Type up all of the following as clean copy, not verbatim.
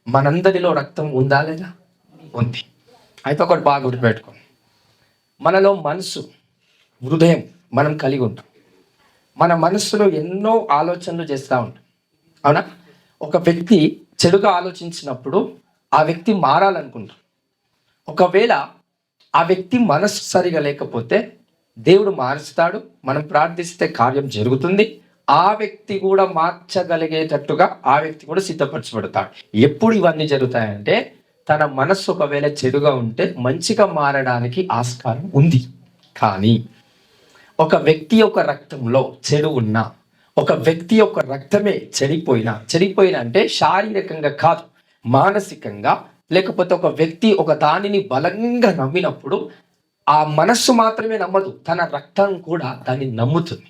మనందరిలో రక్తం ఉందా లేదా? ఉంది. అయితే ఒకటి బాగా గుర్తుపెట్టుకోండి. మనలో మనసు, హృదయం మనం కలిగి ఉంటాం. మన మనస్సులో ఎన్నో ఆలోచనలు చేస్తూ ఉంటాం, అవునా? ఒక వ్యక్తి చెడుగా ఆలోచించినప్పుడు ఆ వ్యక్తి మారాలనుకుంటాం. ఒకవేళ ఆ వ్యక్తి మనస్సు సరిగా లేకపోతే దేవుడు మారుస్తాడు, మనం ప్రార్థిస్తే కార్యం జరుగుతుంది. ఆ వ్యక్తి కూడా మార్చగలిగేటట్టుగా ఆ వ్యక్తి కూడా సిద్ధపరచబడతాడు. ఎప్పుడు ఇవన్నీ జరుగుతాయంటే తన మనస్సు ఒకవేళ చెడుగా ఉంటే మంచిగా మారడానికి ఆస్కారం ఉంది. కానీ ఒక వ్యక్తి యొక్క రక్తంలో చెడు ఉన్నా, ఒక వ్యక్తి యొక్క రక్తమే చెడిపోయినా అంటే శారీరకంగా కాదు, మానసికంగా, లేకపోతే ఒక వ్యక్తి ఒక దానిని బలంగా నమ్మినప్పుడు ఆ మనస్సు మాత్రమే నమ్మదు, తన రక్తం కూడా దాన్ని నమ్ముతుంది.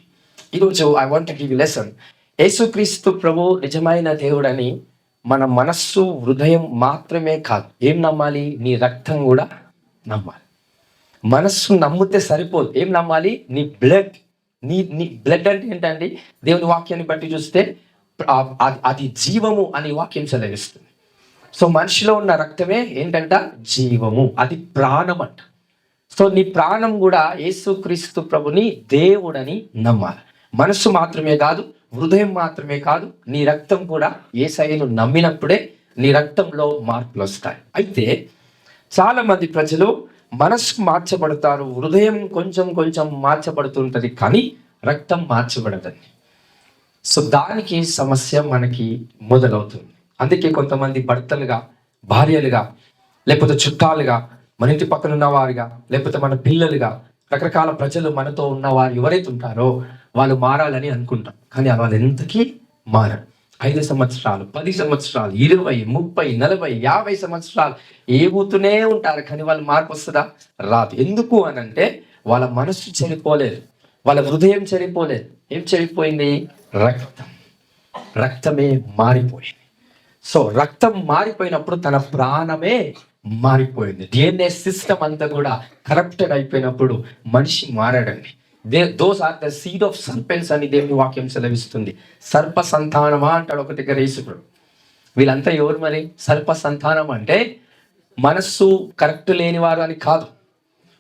ఈరోజు I want to give you lesson. యేసుక్రీస్తు ప్రభు నిజమైన దేవుడని మన మనస్సు, హృదయం మాత్రమే కాదు, ఏం నమ్మాలి? నీ రక్తం కూడా నమ్మాలి. మనస్సు నమ్మితే సరిపోదు, ఏం నమ్మాలి? నీ బ్లడ్. నీ బ్లడ్ అంటే ఏంటండి? దేవుని వాక్యాన్ని బట్టి చూస్తే అది జీవము అని వాక్యం సెలవిస్తుంది. సో మనిషిలో ఉన్న రక్తమే ఏంటంట? జీవము, అది ప్రాణం అంట. సో నీ ప్రాణం కూడా యేసుక్రీస్తు ప్రభుని దేవుడని నమ్మాలి. మనస్సు మాత్రమే కాదు, హృదయం మాత్రమే కాదు, నీ రక్తం కూడా యేసయ్యను నమ్మినప్పుడే నీ రక్తంలో మార్పులు వస్తాయి. అయితే చాలా మంది ప్రజలు మనస్సు మార్చబడతారు, హృదయం కొంచెం మార్చబడుతుంటది, కానీ రక్తం మార్చబడదండి. సో దానికి సమస్య మనకి మొదలవుతుంది. అందుకే కొంతమంది భర్తలుగా, భార్యలుగా, లేకపోతే చుట్టాలుగా, మన ఇంటి పక్కన ఉన్నవారుగా, లేకపోతే మన పిల్లలుగా, రకరకాల ప్రజలు మనతో ఉన్నవారు ఎవరైతే ఉంటారో వాళ్ళు మారాలని అనుకుంటాం, కానీ వాళ్ళు ఎంతకీ మారరు. 5 సంవత్సరాలు, 10 సంవత్సరాలు, 20, 30, 40, 50 సంవత్సరాలు ఏగుతూనే ఉంటారు, కానీ వాళ్ళు మార్పు వస్తుందా? రాదు. ఎందుకు అనంటే వాళ్ళ మనస్సు చెడిపోలేదు, వాళ్ళ హృదయం చెడిపోలేదు. ఏం చెడిపోయింది? రక్తమే మారిపోయింది. సో రక్తం మారిపోయినప్పుడు తన ప్రాణమే మారిపోయింది. DNA సిస్టమ్ అంతా కూడా కరప్టెడ్ అయిపోయినప్పుడు మనిషి మారాడండి. Those are the seed of serpents అని దేవుని వాక్యం సెలవిస్తుంది. సర్ప సంతానమా అంటాడు ఒక దగ్గర యేసుప్రభు. వీళ్ళంతా ఎవరు మరి? సర్ప సంతానం అంటే మనస్సు కరెక్ట్ లేనివారు అని కాదు,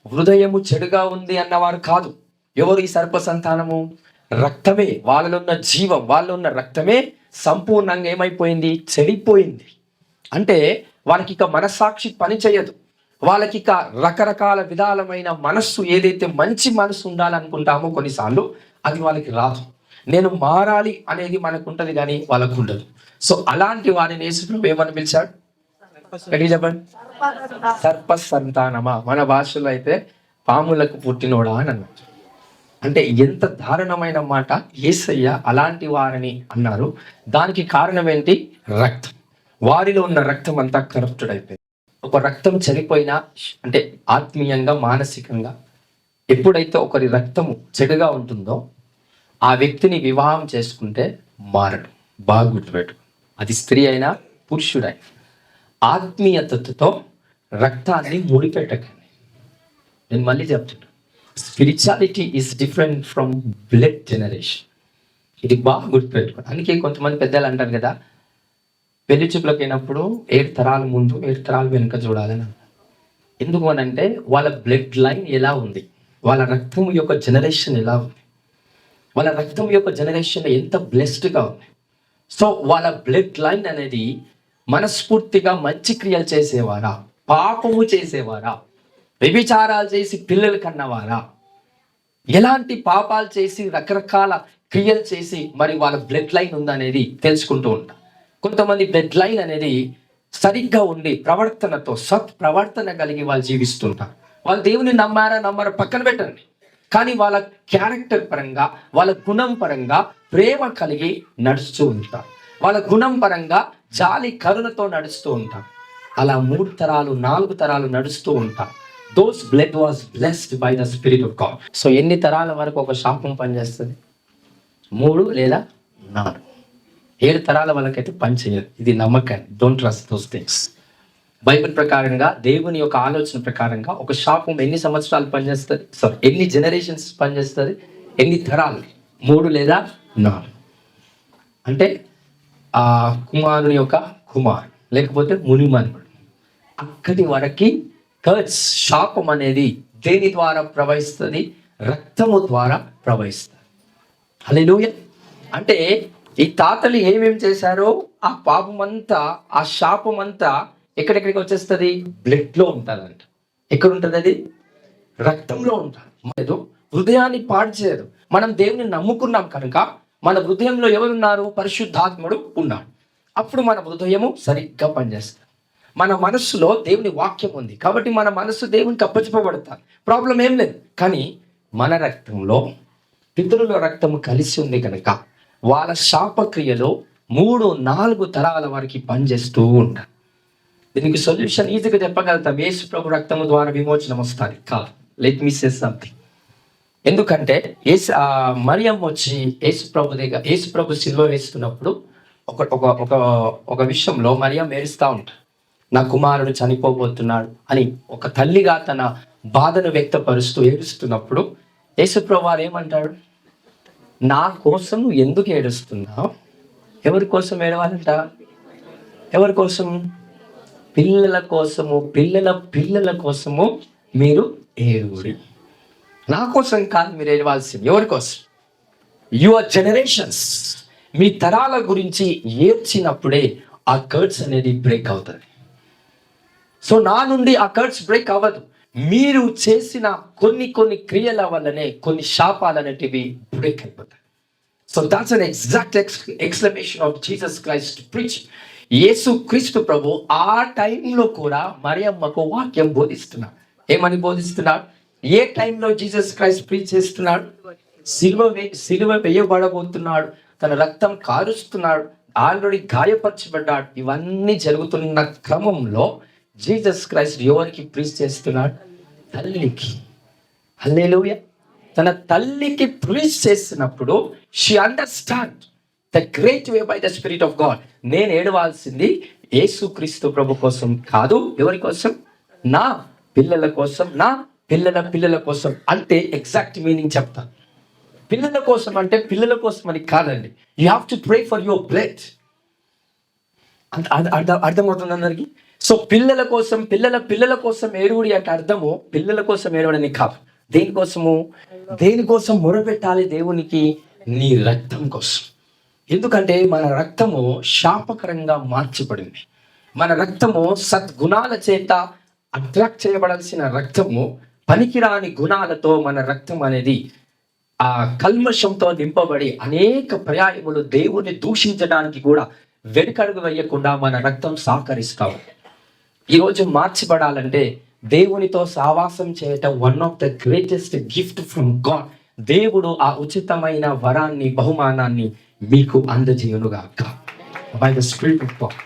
హృదయము చెడుగా ఉంది అన్నవారు కాదు. ఎవరు ఈ సర్ప సంతానము? రక్తమే, వాళ్ళలో ఉన్న జీవం, వాళ్ళలో ఉన్న రక్తమే సంపూర్ణంగా ఏమైపోయింది? చెడిపోయింది. అంటే వాళ్ళకి ఇక మనస్సాక్షి పని చేయదు. వాళ్ళకి ఇక రకరకాల విధాలమైన మనస్సు, ఏదైతే మంచి మనస్సు ఉండాలనుకుంటామో కొన్నిసార్లు అది వాళ్ళకి రాదు. నేను మారాలి అనేది మనకు ఉంటుంది, కానీ వాళ్ళకు ఉండదు. సో అలాంటి వారిని యేసుప్రభు ఏమని పిలిచాడు? చెప్పండి. సర్ప సంతానమా, మన భాషలో అయితే పాములకు పుట్టినోడా అని అన్నాడు. అంటే ఎంత దారుణమైన మాట. యేసయ్య అలాంటి వారిని అన్నారు. దానికి కారణం ఏంటి? రక్తం. వారిలో ఉన్న రక్తం అంతా కరప్టెడ్ అయిపోయింది. ఒక రక్తం చనిపోయినా అంటే ఆత్మీయంగా, మానసికంగా ఎప్పుడైతే ఒకరి రక్తము చెడుగా ఉంటుందో ఆ వ్యక్తిని వివాహం చేసుకుంటే మారడు. బాగా గుర్తుపెట్టు, అది స్త్రీ అయినా పురుషుడైనా. ఆత్మీయతతో రక్తాన్ని ముడిపెట్టకండి. నేను మళ్ళీ చెప్తున్నా, spirituality is different from blood generation. ఇది బాగా గుర్తుపెట్టుకోండి. అందుకే కొంతమంది పెద్దలు అంటారు కదా, పెళ్లి చూపులకు అయినప్పుడు 7 తరాల ముందు 7 తరాలు వెనుక చూడాలని అంటారు. ఎందుకు అనంటే వాళ్ళ బ్లడ్ లైన్ ఎలా ఉంది, వాళ్ళ రక్తం యొక్క జనరేషన్ ఎలా ఉంది, వాళ్ళ రక్తం యొక్క జనరేషన్ ఎంత బ్లెస్డ్గా ఉంది. సో వాళ్ళ బ్లడ్ లైన్ అనేది మనస్ఫూర్తిగా మంచి క్రియలు చేసేవారా, పాపము చేసేవారా, వ్యభిచారాలు చేసి పిల్లలు కన్నవారా, ఎలాంటి పాపాలు చేసి రకరకాల క్రియలు చేసి మరి వాళ్ళ బ్లడ్ లైన్ ఉందనేది తెలుసుకుంటూ ఉంటాం. కొంతమంది బ్లడ్ లైన్ అనేది సరిగ్గా ఉండి ప్రవర్తనతో, సత్ ప్రవర్తన కలిగి వాళ్ళు జీవిస్తుంటారు. వాళ్ళు దేవుని నమ్మారా పక్కన పెట్టండి, కానీ వాళ్ళ క్యారెక్టర్ పరంగా, వాళ్ళ గుణం పరంగా ప్రేమ కలిగి నడుస్తూ ఉంటారు. వాళ్ళ గుణం పరంగా జాలి కరుణతో నడుస్తూ ఉంటారు. అలా 3 తరాలు 4 తరాలు నడుస్తూ ఉంటారు. Those blood was blessed by the spirit of God. So ఎన్ని తరాల వరకు ఒక శాపం పనిచేస్తుంది? 3 లేదా 4. 7 తరాల వాళ్ళకైతే పని చేయదు. ఇది నమ్మకం. Don't trust those things. Bible ప్రకారంగా, దేవుని యొక్క ఆలోచన ప్రకారంగా ఒక శాపం ఎన్ని సంవత్సరాలు పనిచేస్తుంది? ఎన్ని జనరేషన్స్ పనిచేస్తుంది? ఎన్ని తరాలు? 3 లేదా 4. అంటే ఆ కుమారుని యొక్క కుమారుడు లేకపోతే మునిమనుడు. అక్కడి వరకు కర్స్, శాపం అనేది దేని ద్వారా ప్రవహిస్తుంది? రక్తము ద్వారా ప్రవహిస్తుంది. హల్లెలూయా. అంటే ఈ తాతలు ఏమేమి చేశారో ఆ పాపమంతా, ఆ శాపం అంతా ఎక్కడెక్కడికి వచ్చేస్తుంది? బ్లడ్లో ఉంటుందంట. ఎక్కడ ఉంటుంది? అది రక్తంలో ఉంటుంది. హృదయాన్ని పాడు చేయదు. మనం దేవుని నమ్ముకున్నాం కనుక మన హృదయంలో ఎవరున్నారు? పరిశుద్ధాత్ముడు ఉన్నాడు. అప్పుడు మన హృదయము సరిగ్గా పనిచేస్తుంది. మన మనస్సులో దేవుని వాక్యం ఉంది కాబట్టి మన మనస్సు దేవునికి అప్పచెప్పబడతారు. ప్రాబ్లం ఏం లేదు. కానీ మన రక్తంలో పితరుల రక్తము కలిసి ఉంది కనుక వాళ్ళ శాపక్రియలో 3-4 తరాల వరకు పనిచేస్తూ ఉంటారు. దీనికి సొల్యూషన్ ఈజీగా చెప్పగలుగుతాం. యేసు ప్రభు రక్తము ద్వారా విమోచనం వస్తుంది కాదు. Let me say something. ఎందుకంటే మరియం వచ్చి యేసు ప్రభు సిలువ వేస్తున్నప్పుడు ఒక విషయంలో మరియం ఏడుస్తూ ఉంటాడు. నా కుమారుడు చనిపోబోతున్నాడు అని ఒక తల్లిగా తన బాధను వ్యక్తపరుస్తూ ఏడుస్తున్నప్పుడు యేసు ప్రభు వారు ఏమంటాడు? నా కోసం నువ్వు ఎందుకు ఏడుస్తున్నావు? ఎవరి కోసం ఏడవాలంట? ఎవరి కోసం? పిల్లల కోసము, పిల్లల కోసము మీరు ఏడుగుడి. నా కోసం కాదు మీరు ఏడవాల్సింది. ఎవరి కోసం? Your generations. మీ తరాల గురించి ఏడ్చినప్పుడే ఆ కర్డ్స్ అనేది బ్రేక్ అవుతుంది. సో నా నుండి ఆ కర్డ్స్ బ్రేక్ అవ్వదు. మీరు చేసిన కొన్ని క్రియల వల్లనే కొన్ని శాపాలు అనేటివి బ్రేక్ అయిపోతాయి. So that's an exact explanation of Jesus Christ preach. యేసు క్రీస్తు ప్రభు ఆ టైంలో కూడా మరియమ్మకు వాక్యం బోధిస్తున్నాడు. ఏమని బోధిస్తున్నాడు? ఏ టైంలో జీసస్ క్రైస్ట్ ప్రీచ్ చేస్తున్నాడు? సిలువ వేయబడబోతున్నాడు, తన రక్తం కారుస్తున్నాడు, ఆల్రెడీ గాయపరచబడ్డాడు. ఇవన్నీ జరుగుతున్న క్రమంలో జీసస్ క్రైస్ట్ ఎవరికి ప్రీచ్ చేస్తున్నాడు? తల్లికి. హల్లెలూయా. తన తల్లికి ప్రీచ్ చేసినప్పుడు she understand the great way by the spirit of God. నేను ఏడవాల్సింది యేసు క్రీస్తు ప్రభు కోసం కాదు. ఎవరి కోసం? నా పిల్లల కోసం, నా పిల్లల కోసం. అంటే ఎగ్జాక్ట్ మీనింగ్ చెప్తాను. పిల్లల కోసం అంటే పిల్లల కోసం అని కాదండి. You have to pray for your blood. అర్థమవుతుంది అందరికి? సో పిల్లల కోసం ఏడుగుడి అంటే అర్థము పిల్లల కోసం ఏడవడని కాదు. దేనికోసం మొరపెట్టాలి దేవునికి? నీ రక్తం కోసం. ఎందుకంటే మన రక్తము శాపకరంగా మార్చబడింది. మన రక్తము సద్గుణాల చేత అట్రాక్ట్ చేయబడాల్సిన రక్తము పనికిరాని గుణాలతో మన రక్తం అనేది ఆ కల్మషంతో నింపబడి అనేక పర్యాయములు దేవుని దూషించడానికి కూడా వెనుకడుగు వేయకుండా మన రక్తం సహకరిస్తాం. ఈరోజు మార్చబడాలంటే దేవునితో సహవాసం చేయటం one of the greatest gift from God. దేవుడు ఆ ఉచితమైన వరాన్ని, బహుమానాన్ని మీకు అందజేయునుగాక by the spirit of God.